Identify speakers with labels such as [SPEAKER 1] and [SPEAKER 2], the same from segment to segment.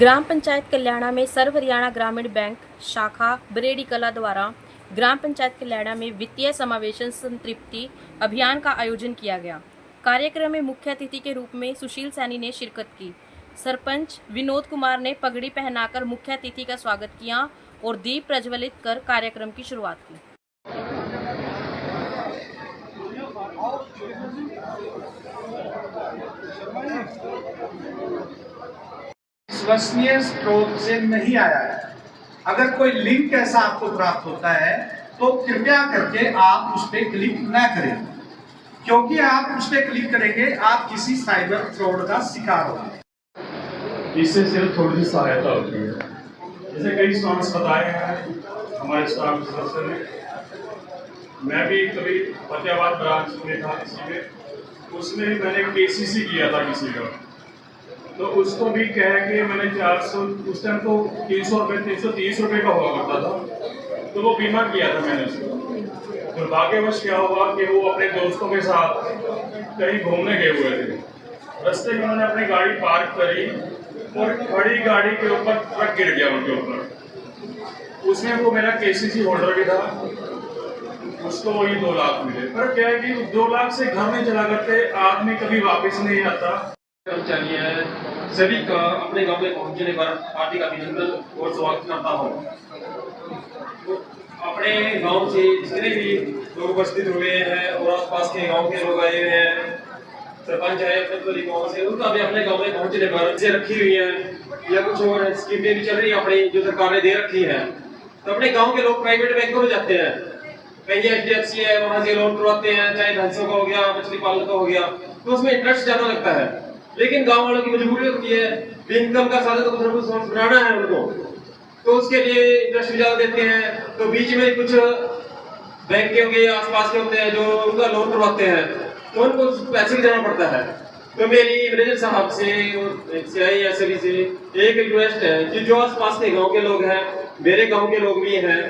[SPEAKER 1] ग्राम पंचायत कल्याणा में सर्व हरियाणा ग्रामीण बैंक शाखा बरेडी कला द्वारा ग्राम पंचायत कल्याणा में वित्तीय समावेशन संतृप्ति अभियान का आयोजन किया गया। कार्यक्रम में मुख्य अतिथि के रूप में सुशील सैनी ने शिरकत की। सरपंच विनोद कुमार ने पगड़ी पहनाकर मुख्य अतिथि का स्वागत किया और दीप प्रज्वलित कर कार्यक्रम की शुरुआत की।
[SPEAKER 2] विश्वसनीय स्रोत से नहीं आया है। अगर कोई लिंक ऐसा आपको प्राप्त होता है तो कृपया करके आप उस पर क्लिक न करें, क्योंकि आप उस पर क्लिक करेंगे आप किसी साइबर फ्रॉड का शिकार होंगे।
[SPEAKER 3] इससे सिर्फ थोड़ी सी सहायता होती है। जैसे कई स्टॉक्स बताए हैं हमारे स्टाफ सदस्य ने, मैं भी कभी फतेहाबाद ब्रांच में था किसी में, उसमें भी मैंने केसीसी किया था किसी का, तो उसको भी कह के मैंने 400 उस टाइम तो 300 रुपये 330 रुपये का हुआ करता था, तो वो बीमा किया था मैंने उसको। दुर्भाग्यवश क्या हुआ कि वो अपने दोस्तों के साथ कहीं घूमने गए हुए थे। रास्ते में उन्होंने अपनी गाड़ी पार्क करी और खड़ी गाड़ी के ऊपर ट्रक गिर गया उनके ऊपर। उसमें वो मेरा केसीसी होल्डर भी था, उसको वही 2 लाख मिले। पर क्या है कि 2 लाख से घर नहीं चला करते, आदमी कभी वापस नहीं आता।
[SPEAKER 4] कर्मचारी है सभी का अपने गांव में पहुंचने पर हार्दिक अभिनंदन और स्वागत करता हूं। तो अपने गांव से जितने भी लोग उपस्थित हुए हैं और आसपास के गांव के लोग आए हुए हैं, सरपंच है अपने गांव से, उनका भी अपने गांव में पहुंचने पर से रखी हुई है या कुछ और स्कीमें भी चल रही है अपनी जो सरकार ने दे रखी है। तो अपने गाँव के लोग प्राइवेट बैंकों में जाते हैं, कहीं HDFC है वहां से लोन करवाते हैं, चाहे भैंसों का हो गया, मछली पालन का हो गया, तो उसमें इंटरेस्ट ज्यादा लगता है। लेकिन गांव वालों की मजबूरी होती है, इनकम का साधन तो कुछ सोर्स बनाना है उनको, तो उसके लिए इंटरेस्ट ज्यादा देते हैं। तो बीच में कुछ बैंक के होंगे आसपास के होते हैं जो उनका लोन करवाते हैं, तो उनको पैसे भी देना पड़ता है। तो मेरी मैनेजर साहब से और सभी से एक रिक्वेस्ट है कि जो आसपास के गाँव के लोग हैं, मेरे गाँव के लोग भी हैं,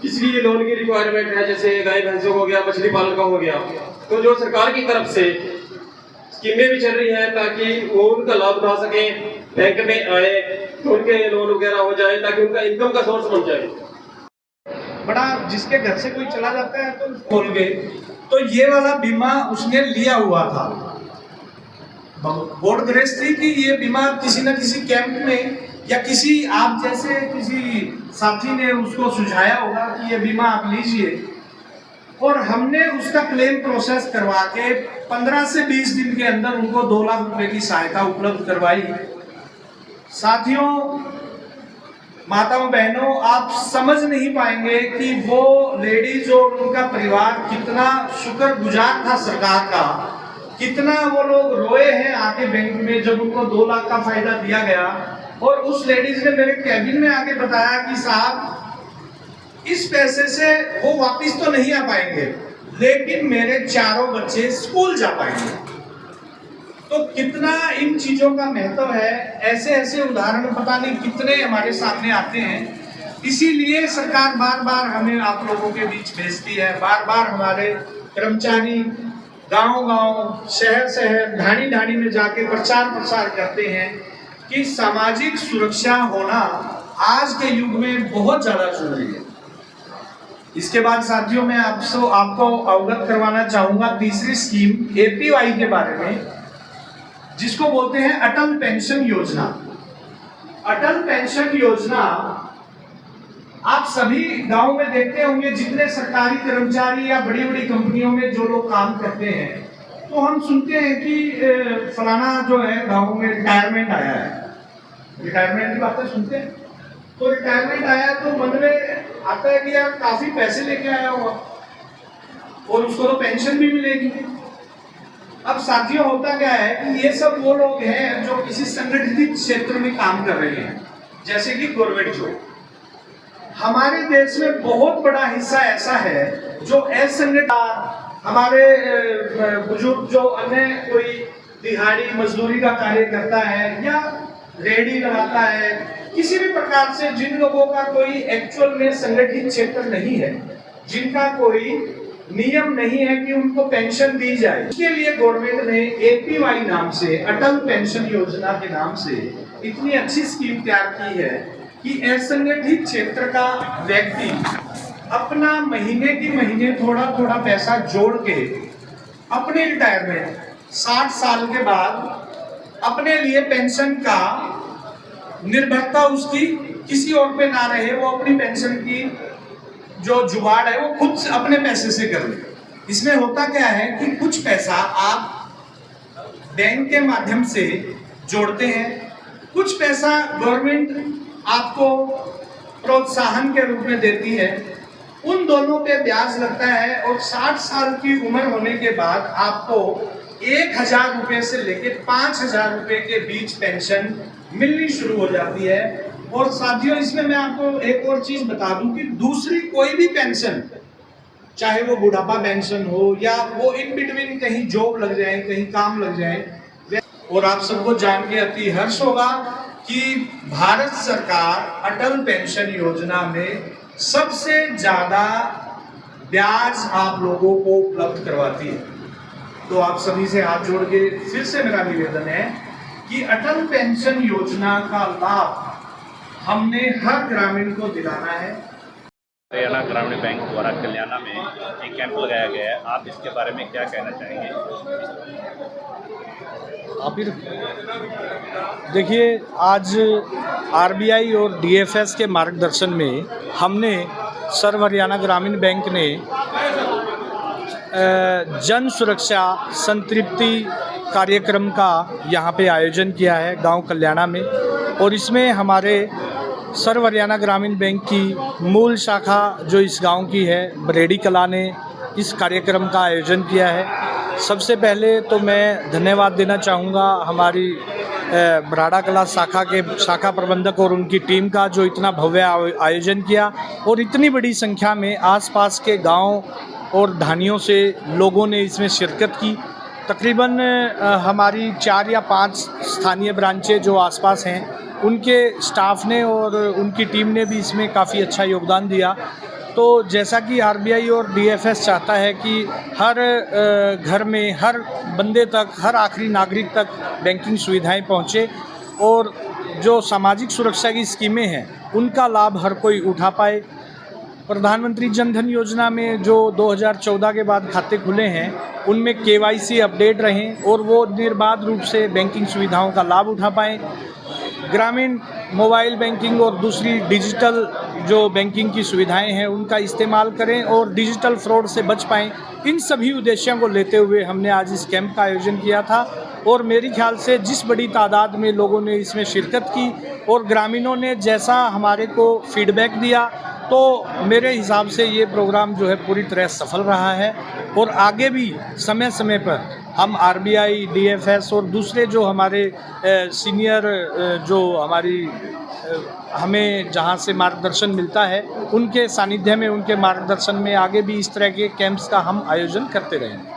[SPEAKER 4] किसी भी लोन की रिक्वायरमेंट है, जैसे गाय भैंसों का हो गया, मछली पालन का हो गया, तो जो सरकार की तरफ से स्कीमें भी चल रही हैं ताकि वो उनका लाभ उठा सके, बैंक में आए तो उनके लोन वगैरह हो जाए ताकि उनका इनकम का सोर्स बन जाए।
[SPEAKER 2] बड़ा जिसके घर से कोई चला जाता है तो बोल गए, तो ये वाला बीमा उसने लिया हुआ था। बोर्ड ग्रेस थी कि ये बीमा किसी न किसी कैंप में या किसी आप जैसे किसी साथी ने उसको सुझाया होगा कि ये बीमा आप लीजिए, और हमने उसका क्लेम प्रोसेस करवा के 15 से 20 दिन के अंदर उनको 2 लाख रुपए की सहायता उपलब्ध करवाई। साथियों, माताओं बहनों, आप समझ नहीं पाएंगे कि वो लेडीज और उनका परिवार कितना शुक्रगुजार था सरकार का, कितना वो लोग रोए हैं आके बैंक में जब उनको 2 लाख का फायदा दिया गया। और उस लेडीज ने मेरे कैबिन में आके बताया कि साहब, इस पैसे से वो वापस तो नहीं आ पाएंगे, लेकिन मेरे 4 बच्चे स्कूल जा पाएंगे। तो कितना इन चीजों का महत्व है, ऐसे ऐसे उदाहरण पता नहीं कितने हमारे सामने आते हैं। इसीलिए सरकार बार बार हमें आप लोगों के बीच भेजती है, बार बार हमारे कर्मचारी गांव-गांव, शहर-शहर, ढाणी-ढाणी में जाके प्रचार प्रसार करते हैं कि सामाजिक सुरक्षा होना आज के युग में बहुत ज्यादा जरूरी है। इसके बाद साथियों, मैं आपको अवगत करवाना चाहूंगा तीसरी स्कीम APY के बारे में, जिसको बोलते हैं अटल पेंशन योजना। अटल पेंशन योजना आप सभी गांव में देखते होंगे, जितने सरकारी कर्मचारी या बड़ी बड़ी कंपनियों में जो लोग काम करते हैं, तो हम सुनते हैं कि फलाना जो है गांव में रिटायरमेंट आया है, रिटायरमेंट की बातें सुनते हैं। तो रिटायरमेंट आया तो मन में आता है कि यार काफी पैसे लेके आया हुआ और उसको तो पेंशन भी मिलेगी। अब साथियों, होता क्या है कि ये सब वो लोग हैं जो किसी संगठित क्षेत्र में काम कर रहे हैं, जैसे कि गवर्नमेंट जॉब। हमारे देश में बहुत बड़ा हिस्सा ऐसा है जो असंगठित, हमारे बुजुर्ग जो अन्य कोई दिहाड़ी मजदूरी का कार्य करता है या रेडी लगाता है, किसी भी प्रकार से जिन लोगों का कोई एक्चुअल में संगठित क्षेत्र नहीं है, जिनका कोई नियम नहीं है कि उनको पेंशन दी जाए, इसके लिए गवर्नमेंट ने APY नाम से, अटल पेंशन योजना के नाम से इतनी अच्छी स्कीम तैयार की है कि असंगठित क्षेत्र का व्यक्ति अपना महीने की महीने थोड़ा थोड़ा पैसा जोड़ के अपने रिटायरमेंट 60 साल के बाद अपने लिए पेंशन का निर्भरता उसकी किसी और पे ना रहे, वो अपनी पेंशन की जो जुगाड़ है वो खुद अपने पैसे से कर ले। इसमें होता क्या है कि कुछ पैसा आप बैंक के माध्यम से जोड़ते हैं, कुछ पैसा गवर्नमेंट आपको प्रोत्साहन के रूप में देती है, उन दोनों पे ब्याज लगता है और 60 साल की उम्र होने के बाद आपको 1,000 रुपए से लेके 5,000 रुपए के बीच पेंशन मिलनी शुरू हो जाती है। और साथियों, इसमें मैं आपको एक और चीज बता दूं कि दूसरी कोई भी पेंशन, चाहे वो बुढ़ापा पेंशन हो या वो इन बिटवीन कहीं जॉब लग जाए, कहीं काम लग जाए, और आप सबको जान के अति हर्ष होगा कि भारत सरकार अटल पेंशन योजना में सबसे ज्यादा ब्याज आप लोगों को उपलब्ध करवाती है। तो आप सभी से हाथ जोड़ के फिर से मेरा निवेदन है कि अटल पेंशन योजना का लाभ हमने हर ग्रामीण को दिलाना है।
[SPEAKER 5] हरियाणा ग्रामीण बैंक द्वारा कल्याणा में एक कैंप लगाया गया है, आप इसके बारे में क्या कहना चाहेंगे?
[SPEAKER 6] देखिए, आज आरबीआई और डीएफएस के मार्गदर्शन में हमने सर्व हरियाणा ग्रामीण बैंक ने जन सुरक्षा संतृप्ति कार्यक्रम का यहाँ पे आयोजन किया है गांव कल्याणा में, और इसमें हमारे सर्व हरियाणा ग्रामीण बैंक की मूल शाखा जो इस गांव की है बरेड़ी कला ने इस कार्यक्रम का आयोजन किया है। सबसे पहले तो मैं धन्यवाद देना चाहूँगा हमारी बराड़ा कला शाखा के शाखा प्रबंधक और उनकी टीम का, जो इतना भव्य आयोजन किया और इतनी बड़ी संख्या में आसपास के गांव और ढानियों से लोगों ने इसमें शिरकत की। तकरीबन हमारी 4 या 5 स्थानीय ब्रांचें जो आसपास हैं उनके स्टाफ ने और उनकी टीम ने भी इसमें काफ़ी अच्छा योगदान दिया। तो जैसा कि आरबीआई और डीएफएस चाहता है कि हर घर में, हर बंदे तक, हर आखिरी नागरिक तक बैंकिंग सुविधाएं पहुंचे और जो सामाजिक सुरक्षा की स्कीमें हैं उनका लाभ हर कोई उठा पाए। प्रधानमंत्री जन धन योजना में जो 2014 के बाद खाते खुले हैं उनमें केवाईसी अपडेट रहें और वो निर्बाध रूप से बैंकिंग सुविधाओं का लाभ उठा पाएँ। ग्रामीण मोबाइल बैंकिंग और दूसरी डिजिटल जो बैंकिंग की सुविधाएं हैं उनका इस्तेमाल करें और डिजिटल फ्रॉड से बच पाएँ। इन सभी उद्देश्यों को लेते हुए हमने आज इस कैंप का आयोजन किया था और मेरे ख्याल से जिस बड़ी तादाद में लोगों ने इसमें शिरकत की और ग्रामीणों ने जैसा हमारे को फीडबैक दिया, तो मेरे हिसाब से ये प्रोग्राम जो है पूरी तरह सफल रहा है। और आगे भी समय समय पर हम आरबीआई, डीएफएस और दूसरे जो हमारे सीनियर जो हमारी हमें जहाँ से मार्गदर्शन मिलता है उनके सानिध्य में, उनके मार्गदर्शन में आगे भी इस तरह के कैंप्स का हम आयोजन करते रहेंगे।